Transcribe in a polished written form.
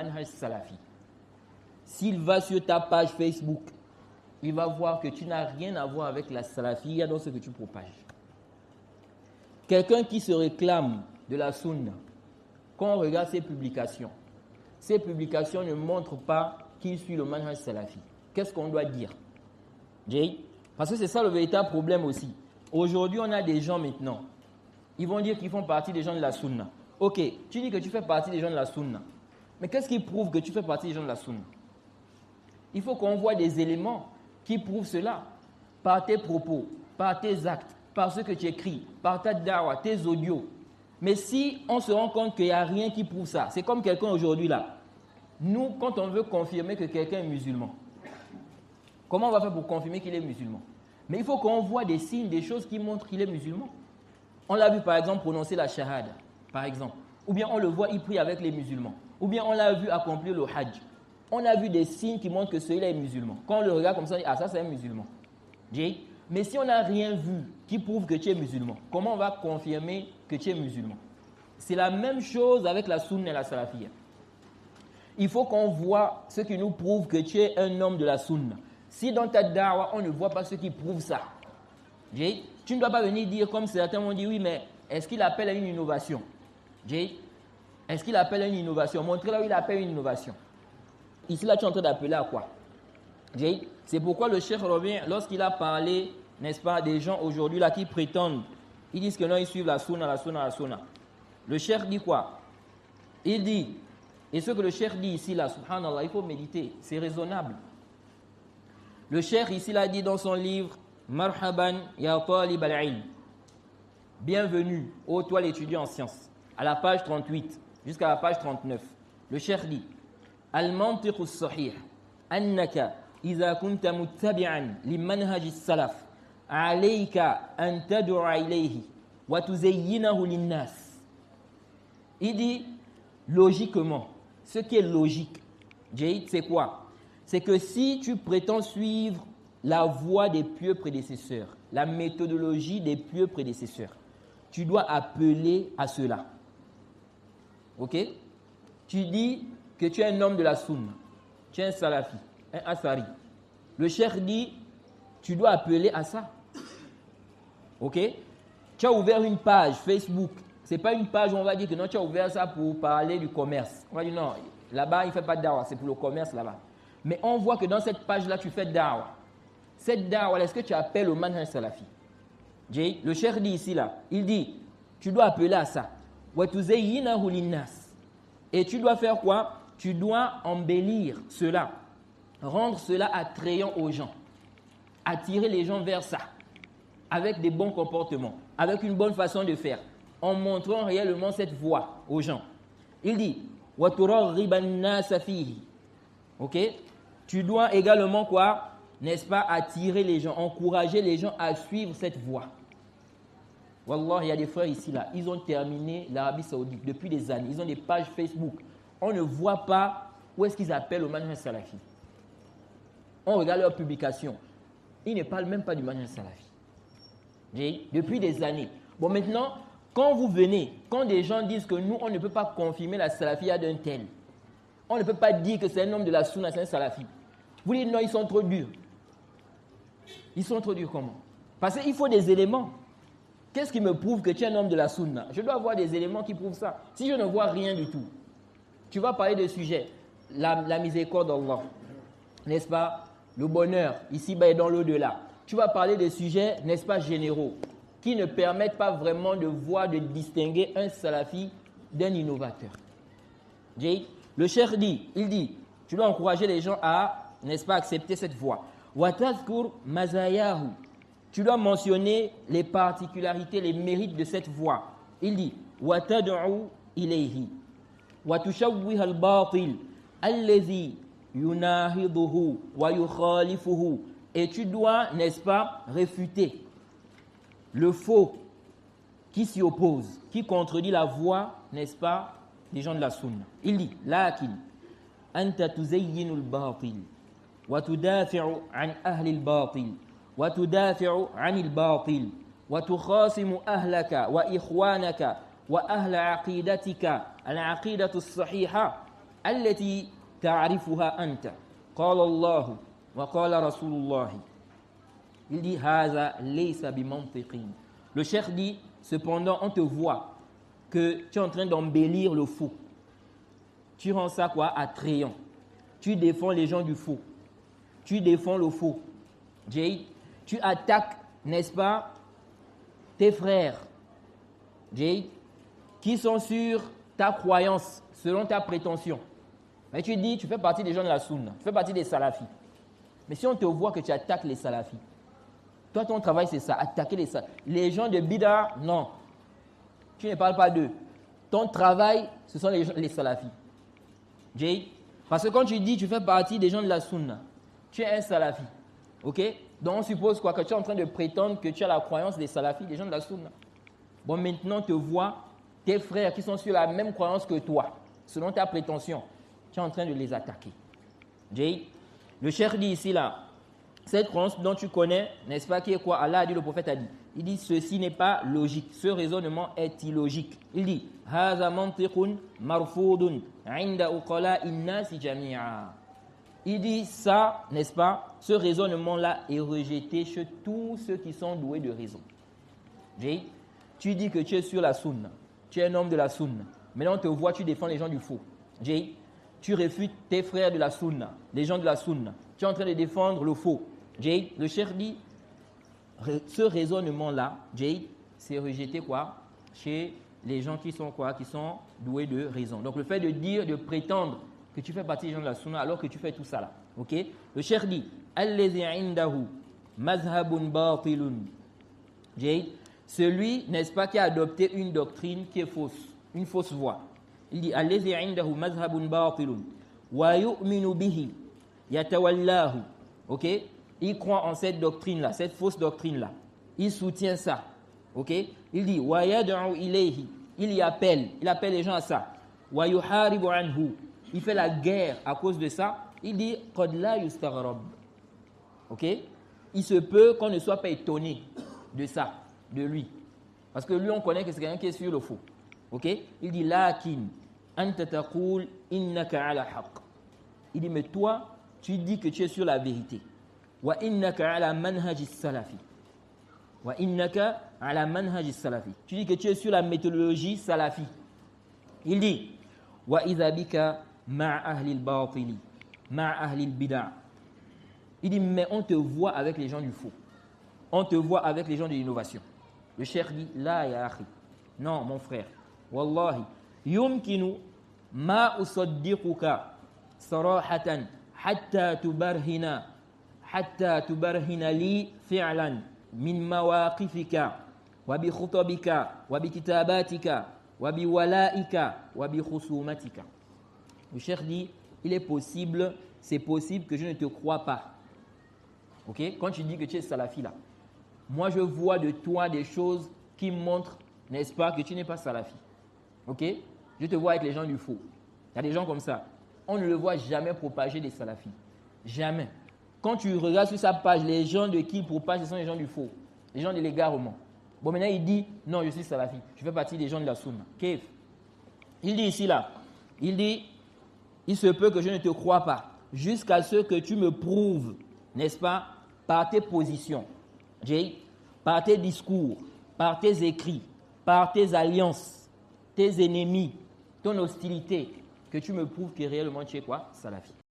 manhaj salafi. S'il va sur ta page Facebook, il va voir que tu n'as rien à voir avec la salafiyya dans ce que tu propages. Quelqu'un qui se réclame de la sunna, quand on regarde ses publications ne montrent pas qu'il suit le manhaj salafi. Qu'est-ce qu'on doit dire? Parce que c'est ça le véritable problème aussi. Aujourd'hui, on a des gens maintenant, ils vont dire qu'ils font partie des gens de la sunna. Ok, tu dis que tu fais partie des gens de la sunna. Mais qu'est-ce qui prouve que tu fais partie des gens de la sunna? Il faut qu'on voit des éléments qui prouvent cela. Par tes propos, par tes actes, par ce que tu écris, par ta da'wa, tes audios. Mais si on se rend compte qu'il n'y a rien qui prouve ça, c'est comme quelqu'un aujourd'hui là. Nous, quand on veut confirmer que quelqu'un est musulman, comment on va faire pour confirmer qu'il est musulman? Mais il faut qu'on voit des signes, des choses qui montrent qu'il est musulman. On l'a vu par exemple prononcer la shahada, par exemple. Ou bien on le voit, il prie avec les musulmans. Ou bien on l'a vu accomplir le hajj. On a vu des signes qui montrent que celui-là est musulman. Quand on le regarde comme ça, on dit, ah ça c'est un musulman. Mais si on n'a rien vu qui prouve que tu es musulman, comment on va confirmer que tu es musulman? C'est la même chose avec la sunna et la salafiyya. Il faut qu'on voit ce qui nous prouve que tu es un homme de la sunna. Si dans ta da'wa, on ne voit pas ce qui prouve ça, tu ne dois pas venir dire comme certains m'ont dit, oui, mais est-ce qu'il appelle à une innovation? Est-ce qu'il appelle à une innovation? Montrez là où il appelle une innovation. Ici, là, tu es en train d'appeler à quoi? C'est pourquoi le Cheikh revient, lorsqu'il a parlé, n'est-ce pas, des gens aujourd'hui là qui prétendent, ils disent que non, ils suivent la sunna, la sunna, la sunna. Le Cheikh dit quoi? Il dit, et ce que le Cheikh dit ici là, subhanallah, il faut méditer, c'est raisonnable. Le Cheikh ici là dit dans son livre, Marhaban ya talib al-ilm. Bienvenue, ô toi l'étudiant en sciences, à la page 38 jusqu'à la page 39. Le Cheikh dit, Al-mantiq as-sahih, annaka إذا كنت متبعا لمنهج السلف عليك أن تدعو إليه وتزينه للناس. Il dit logiquement, ce qui est logique, c'est quoi? C'est que si tu prétends suivre la voie des pieux prédécesseurs, la méthodologie des pieux prédécesseurs, tu dois appeler à cela. Ok? Tu dis que tu es un homme de la sunna, tu es un salafi, un Asari. Le cheikh dit, tu dois appeler à ça. Ok? Tu as ouvert une page Facebook. Ce n'est pas une page où on va dire que non, tu as ouvert ça pour parler du commerce. On va dire non, là-bas, il ne fait pas de da'wa, c'est pour le commerce là-bas. Mais on voit que dans cette page-là, tu fais da'wa. Cette da'wa, est-ce que tu appelles au manhaj salafi? Le cheikh dit ici, là, il dit, tu dois appeler à ça. Et tu dois faire quoi? Tu dois embellir cela. Rendre cela attrayant aux gens, attirer les gens vers ça, avec des bons comportements, avec une bonne façon de faire, en montrant réellement cette voie aux gens. Il dit, ok? Tu dois également quoi? N'est-ce pas, attirer les gens, encourager les gens à suivre cette voie. Wallah, il y a des frères ici là, ils ont terminé l'Arabie Saoudite depuis des années, ils ont des pages Facebook. On ne voit pas où est-ce qu'ils appellent au manhaj salafi. On regarde leurs publications. Ils ne parlent même pas du manhaj salafi. Depuis des années. Bon, maintenant, quand vous venez, quand des gens disent que nous, on ne peut pas confirmer la salafiyya d'un tel, on ne peut pas dire que c'est un homme de la sunna, c'est un salafi. Vous dites non, ils sont trop durs. Ils sont trop durs comment? Parce qu'il faut des éléments. Qu'est-ce qui me prouve que tu es un homme de la sunna? Je dois avoir des éléments qui prouvent ça. Si je ne vois rien du tout, tu vas parler de sujets. La miséricorde d'Allah, n'est-ce pas? Le bonheur, ici-bas et dans l'au-delà. Tu vas parler de sujets, n'est-ce pas, généraux, qui ne permettent pas vraiment de voir, de distinguer un salafi d'un innovateur. Le cheikh dit, il dit, tu dois encourager les gens à, n'est-ce pas, accepter cette voie. Watazkur mazayahu. Tu dois mentionner les particularités, les mérites de cette voie. Il dit, watad'u ilayhi. Watushawwiha al-batil allazi yunahiduhu wa yukhalifuhu. Et tu dois, n'est-ce pas, réfuter le faux qui s'y oppose, qui contredit la voie, n'est-ce pas, des gens de la sunna. Il dit, lakin anta tuzayyinu al-batil wa tudafi'u an ahli al-batil wa tudafi'u an al-batil wa tukhasimu ahlaka wa ikhwanaka wa ahla aqidatika al-aqidatu as-sahiha التي تعرفها أنت قال الله وقال رسول الله. Il dit هذا ليس بمنطق. Le cheikh dit cependant on te voit que tu es en train d'embellir le faux. Tu rends ça quoi attrayant. Tu défends les gens du faux. Tu défends le faux. Jay, tu attaques, n'est-ce pas, tes frères, Jay, qui sont sur ta croyance, selon ta prétention. Mais tu dis, tu fais partie des gens de la Sunna, tu fais partie des salafis. Mais si on te voit que tu attaques les salafis, toi ton travail c'est ça, attaquer les salafis. Les gens de Bida, non. Tu ne parles pas d'eux. Ton travail, ce sont les salafis. Jay, parce que quand tu dis, tu fais partie des gens de la Sunna, tu es un salafi. Ok? Donc on suppose quoi? Que tu es en train de prétendre que tu as la croyance des salafis, des gens de la Sunna. Bon, maintenant te vois tes frères qui sont sur la même croyance que toi, selon ta prétention, tu es en train de les attaquer. Jay, le cheikh dit ici là, cette croyance dont tu connais, n'est-ce pas, qui est quoi? Allah a dit, le prophète a dit. Il dit, ceci n'est pas logique. Ce raisonnement est illogique. Il dit, هذا منطق مرفوض عند عقلاء الناس جميعا. Il dit ça, n'est-ce pas, ce raisonnement-là est rejeté chez tous ceux qui sont doués de raison. Jay, tu dis que tu es sur la sunna, tu es un homme de la sunna. Maintenant, on te voit, tu défends les gens du faux. Jay, tu réfutes tes frères de la sunna, les gens de la sunna. Tu es en train de défendre le faux. Jay, le cheikh dit, ce raisonnement-là, Jay, c'est rejeté quoi? Chez les gens qui sont quoi? Qui sont doués de raison. Donc, le fait de dire, de prétendre que tu fais partie des gens de la sunna alors que tu fais tout ça là. Ok? Le cheikh dit, Allazi indahu mazhabun batilun. Jay, celui, n'est-ce pas, qui a adopté une doctrine qui est fausse, une fausse voie. Il dit, Allazi indahu mazhabun batilun wa yu'minu bihi yatawallahu. Ok? Il croit en cette doctrine-là, cette fausse doctrine-là. Il soutient ça. Ok? Il dit, wa yad'u ilayhi. Il y appelle. Il appelle les gens à ça. Wa yuharibu anhu. Il fait la guerre à cause de ça. Il dit, qad la yustaghrab. Ok? Il se peut qu'on ne soit pas étonné de ça, de lui. Parce que lui, on connaît que c'est quelqu'un qui est sur le faux. Ok? Il dit, lakin anta taqul innaka ala haqq. Il dit, mais toi, tu dis que tu es sur la vérité. Wa innaka ala manhaj salafi. Wa innaka ala manhaj salafi. Tu dis que tu es sur la méthodologie salafi. Il dit, wa idha bika ma'a ahli al-batili, ma'a ahli al-bid'a. Il dit, mais on te voit avec les gens du faux. On te voit avec les gens de l'innovation. Le cheikh dit, la ya akhi. Non, mon frère. Wallahi, yumkinu ma usaddiquka sarahatan hatta tubarhina li fi'lan min mawaqifika wa bi khutabika wa bi kitabatika wa bi wala'ika wa bi khusumatika. Le cheikh dit, il est possible, c'est possible que je ne te croie pas. Ok? Quand tu dis que tu es salafi là, moi je vois de toi des choses qui montrent, n'est-ce pas, que tu n'es pas salafi. Ok? Je te vois avec les gens du faux. Il y a des gens comme ça. On ne le voit jamais propager des salafis. Jamais. Quand tu regardes sur sa page, les gens de qui il propage, ce sont les gens du faux. Les gens de l'égarement. Bon, maintenant il dit, non, je suis salafi. Je fais partie des gens de la sunna. Kef. Il dit ici là, il dit, il se peut que je ne te croie pas jusqu'à ce que tu me prouves, n'est-ce pas, par tes positions, Jay, par tes discours, par tes écrits, par tes alliances, tes ennemis, ton hostilité, que tu me prouves que réellement tu es quoi? Salafi.